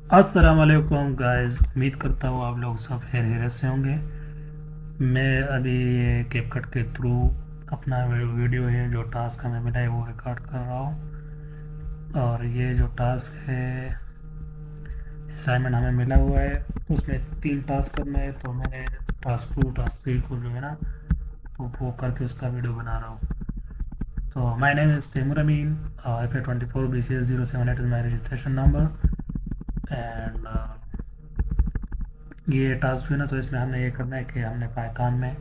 अस्सलाम वालेकुम गाइस। उम्मीद करता हूँ आप लोग सब खैरियत से होंगे। मैं अभी ये कैपकट के थ्रू अपना वीडियो है जो टास्क हमें मिला है वो रिकॉर्ड कर रहा हूँ। और ये जो टास्क है, असाइनमेंट हमें मिला हुआ है, उसमें 3 टास्क करना है। तो मैंने टास्क 2 टास्क 3 को जो है ना, तो वो करके उसका वीडियो बना रहा हूँ। तो my name is Taimur Amin, FA24 BCS 078 is my registration number. And ये टास्क जो है ना, तो इसमें हमने ये करना है कि हमने पाइथन में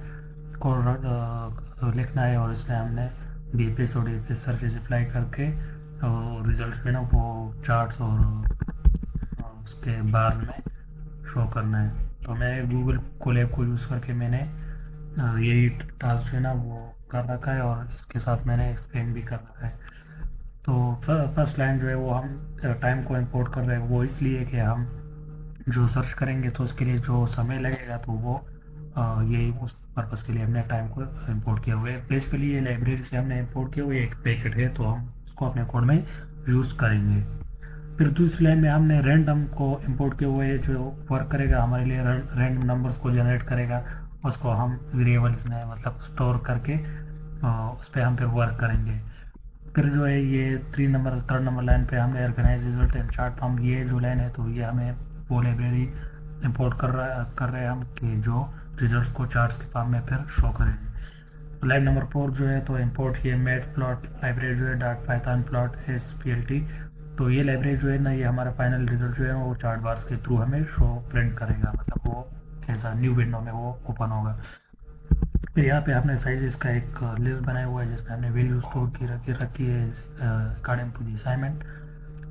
कोड लिखना है, और इसमें हमने बीपीएस और डीपीएस सर्विस अप्लाई करके और रिजल्ट जो है ना वो चार्ट्स और उसके बार में शो करना है। तो मैं गूगल कोलैब को यूज़ करके मैंने यही टास्क जो है ना वो कर रखा है, और इसके साथ मैंने एक्सप्लेन भी कर रखा है। तो फर्स्ट लाइन जो है वो हम टाइम को इंपोर्ट कर रहे हैं, वो इसलिए कि हम जो सर्च करेंगे तो उसके लिए जो समय लगेगा तो वो यही उस पर्पज़ के लिए हमने टाइम को इंपोर्ट किया हुआ है। बेसिकली ये लाइब्रेरी से हमने इंपोर्ट किया हुआ एक पैकेट है, तो हम उसको अपने कोड में यूज़ करेंगे। फिर दूसरी लाइन में हमने रैंडम को इंपोर्ट किया हुआ है जो वर्क करेगा हमारे लिए, रैंडम नंबर्स को जनरेट करेगा। उसको हम वेरिएबल्स में मतलब स्टोर करके उस पर हम फिर वर्क करेंगे। फिर जो है ये 3 नंबर 3rd नंबर लाइन पे हमने ऑर्गेनाइज रिजल्ट एंड चार्ट हम, ये जो लाइन है तो ये हमें वो लाइब्रेरी इंपोर्ट कर रहे हैं हम कि जो रिजल्ट्स को चार्ट्स के फॉर्म में फिर शो करेंगे। लाइन नंबर 4 जो है तो इंपोर्ट ये मैथ प्लॉट लाइब्रेरी जो है डॉट पाइथन प्लॉट SPLT। तो ये लाइब्रेरी जो है ना, ये हमारा फाइनल रिजल्ट जो है वो चार्ट बार्स के थ्रू हमें शो प्रिंट करेगा, मतलब वो ऐसा न्यू विंडो में वो ओपन होगा। फिर यहाँ पे हमने साइजेस का एक लिस्ट बनाया हुआ है जिसमें हमने वैल्यू स्टोर की रखी है अकॉर्डिंग टू दी असाइनमेंट।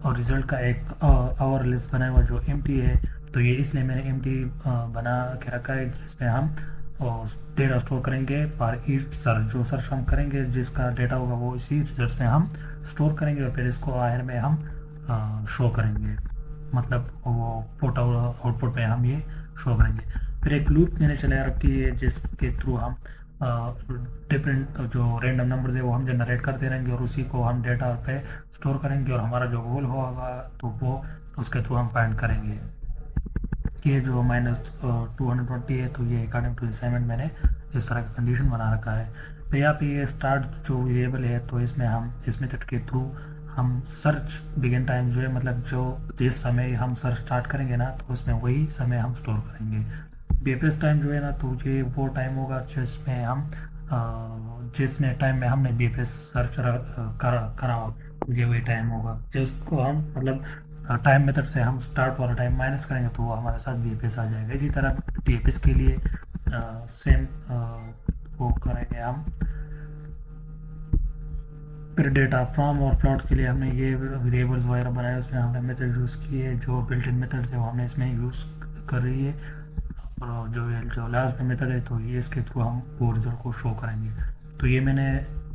और रिजल्ट का एक और लिस्ट बनाया हुआ जो एम्प्टी है। तो ये इसलिए मैंने एम्प्टी बना के रखा है जिसमें हम डेटा स्टोर करेंगे पर ईच सर्च, जो सर्च हम करेंगे जिसका डेटा होगा वो इसी रिजल्ट में हम स्टोर करेंगे, और फिर इसको आखिर में हम शो करेंगे, मतलब वो पुट आउटपुट में हम ये शो करेंगे। फिर एक लूप मैंने चलाया रखी है जिसके थ्रू हम डिफरेंट जो रैंडम नंबर है वो हम जनरेट करते रहेंगे, और उसी को हम डेटा पे स्टोर करेंगे, और हमारा जो गोल होगा तो वो उसके थ्रू हम फाइंड करेंगे। कि जो -220 है तो ये अकॉर्डिंग टू असाइनमेंट मैंने इस तरह का कंडीशन बना रखा है। तो यहाँ पे ये स्टार्ट जो वेरिएबल है तो इसमें हम इस मेथड के थ्रू हम सर्च बिगिन टाइम जो है, मतलब जो जिस समय हम सर्च स्टार्ट करेंगे ना तो उसमें वही समय हम स्टोर करेंगे। बीएफएस टाइम जो है ना तो ये वो टाइम होगा जिसमें हम जिसने टाइम में हमने बीएफएस सर्च करा तो ये वही टाइम होगा जिसको हम मतलब टाइम मेथड से हम स्टार्ट वाला टाइम माइनस करेंगे तो वो हमारे साथ बीएफएस आ जाएगा। इसी तरह डीएफएस के लिए सेम वो करेंगे हम। फिर डेटा फ्रॉम और प्लॉट्स के लिए हमने ये वेरिएबल्स वगैरह बनाए, उसमें हमने मेथड यूज़ किए, जो बिल्ट इन मेथड्स है वो हमने इसमें यूज़ कर रही है। और जो लास्ट में मेथड है तो ये इसके थ्रू हम वो रिज़ल्ट को शो करेंगे। तो ये मैंने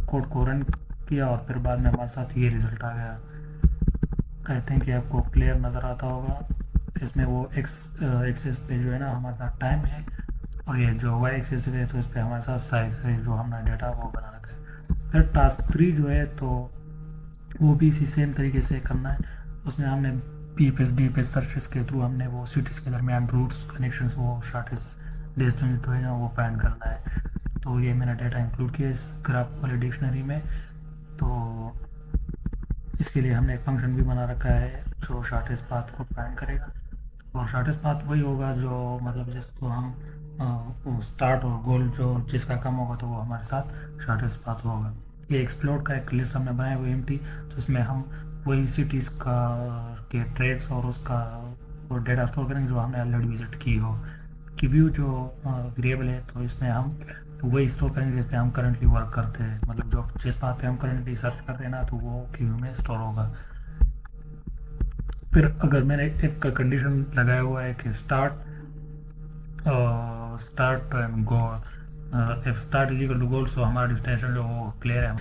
कोड को रन किया और फिर बाद में हमारे साथ ये रिज़ल्ट आ गया। आई थिंक ये आपको क्लियर नज़र आता होगा। इसमें वो एक्सेस पे जो है ना हमारे साथ टाइम है, और ये जो वाई एक्सेस है तो इस पर हमारे साथ साइज है जो हमने डेटा वो बना रखा है। फिर टास्क 3 जो है तो वो भी इसी सेम तरीके से करना है। उसमें हमने पीएफएस डीएफएस सर्चेस के थ्रू हमने वो सिटीज़ के दरमियान रूट्स कनेक्शंस वो शॉर्टेस्ट डिस्टेंस जो है ना वो फाइंड करना है। तो ये मैंने डेटा इंक्लूड किया इस ग्राफ वाली डिक्शनरी में। तो इसके लिए हमने एक फंक्शन भी बना रखा है जो शॉर्टेस्ट पाथ को फाइंड करेगा, और शॉर्टेस्ट पाथ वही होगा जो मतलब जिसको हम स्टार्ट और गोल जो जिसका कम होगा तो वो हमारे साथ शॉर्टेस्ट पाथ होगा। ये एक्सप्लोर का एक लिस्ट हमने बनाया हुआ एम्प्टी, तो इसमें हम वही सिटीज़ का के ट्रेड्स और उसका वो डेटा स्टोर करेंगे जो हमने ऑलरेडी विजिट की हो। की व्यू जो वेरिएबल है तो इसमें हम वही स्टोर करेंगे जिस पे हम करंटली वर्क करते हैं, मतलब जो जिस पाथ पे हम करंटली सर्च कर रहे हैं ना तो वो की व्यू में स्टोर होगा। फिर अगर मैंने एक कंडीशन लगाया हुआ है कि start and go, if start is equal to goal, so हमारा डिस्टेंशन जो वो क्लियर है।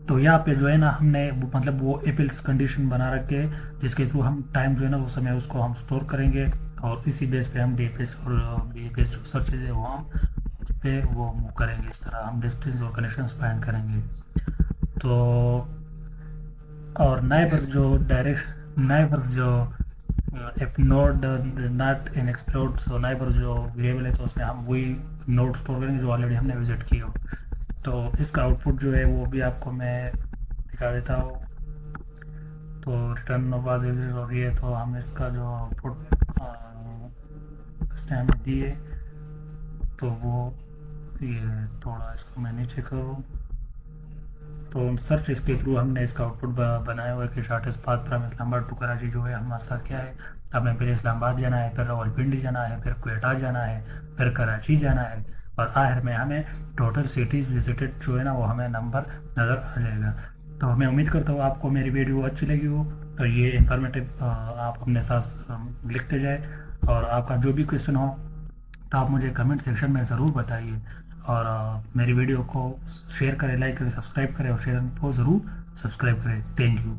तो यहाँ पे जो है ना हमने मतलब वो एपिल्स कंडीशन बना रखे जिसके थ्रू हम टाइम जो है ना वो समय उसको हम स्टोर करेंगे, और इसी बेस पे हम डीएफएस और बीएफएस जो सर्चेज है वो हम उस पर वो मूव करेंगे। इस तरह हम डिस्टेंस और कनेक्शंस फाइंड करेंगे। तो और नाइबर्स जो एक node not in explored so neighbour जो वेरिएबल है, तो उसमें हम वही नोड स्टोर करेंगे जो ऑलरेडी हमने विजिट की हो। तो इसका आउटपुट जो है वो भी आपको मैं दिखा देता हूँ। तो रिटर्न बाद विजिट हो रही है, तो हम इसका जो आउटपुट इसने हमें दिए, तो वो ये थोड़ा इसको मैं नीचे करूँ। तो सर्च इसके थ्रू हमने इसका आउटपुट बनाया हुआ है कि shortest path from Islamabad to Karachi जो है हमारे साथ क्या है। हमें पहले इस्लामाबाद जाना है, फिर रावलपिंडी जाना है, फिर क्वेटा जाना है, फिर कराची जाना है, और आखिर में हमें टोटल सिटीज़ विजिटेड जो है ना वो हमें नंबर नज़र आ जाएगा। तो मैं उम्मीद करता हूँ आपको मेरी वीडियो अच्छी लगी हो। तो ये इंफॉर्मेटिव आप अपने साथ लिखते जाए, और आपका जो भी क्वेश्चन हो तो आप मुझे कमेंट सेक्शन में ज़रूर बताइए। और मेरी वीडियो को शेयर करें, लाइक करें, सब्सक्राइब करें, और चैनल को ज़रूर सब्सक्राइब करें। Thank you.